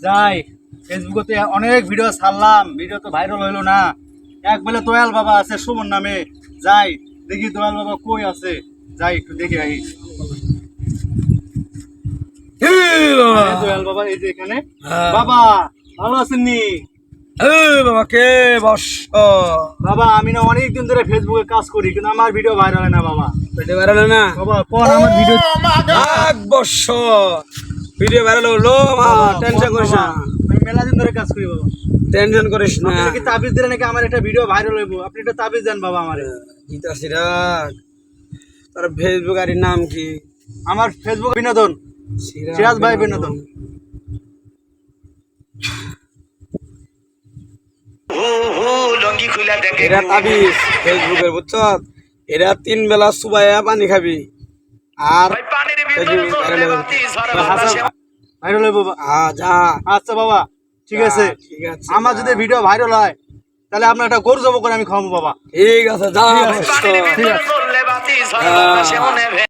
যাই ফেসবুকে অনেক ভিডিও ছাড়লাম, ভিডিও তো ভাইরাল হইলো না। এক বেলা দয়াল বাবা আছে সুমন নামে, যাই দেখি দয়াল বাবা কই আছে, যাই একটু দেখে আই। দয়াল বাবা এই যে এখানে। বাবা ভালো আছেন নি? বাবা কে বস বাবা আমি না অনেকদিন ধরে ফেসবুকে কাজ করি, কিন্তু আমার ভিডিও ভাইরাল হয় না বাবা। ভিডিও ভাইরাল না বাবা কোন আমার ভিডিও এক বছর ভিডিও ভাইরাল হলো। টেনশন করিস না, আমি মেলা দিন ধরে কাজ করি বাবা। টেনশন করিস না। আপনি নাকি তাবিজ দিলে নাকি আমার একটা ভিডিও ভাইরাল হইব, আপনি একটা তাবিজ দেন বাবা আমারে। গীতা সিরাজ তোর ফেসবুক আরির নাম কি? আমার ফেসবুক বিনোদন, সিরাজ ভাই বিনোদন। এরা তাবিজ ফেসবুকের বুঝছ, এরা 3 বেলা সুবাইয়া পানি খাবি আর ভাইরাল হইব। যা। আচ্ছা বাবা ঠিক আছে, ঠিক আছে, আমার যদি ভিডিও ভাইরাল হয় তাহলে আপনার একটা গরু জব করে আমি খাওয়াবো বাবা। ঠিক আছে, যা। ঠিক আছে।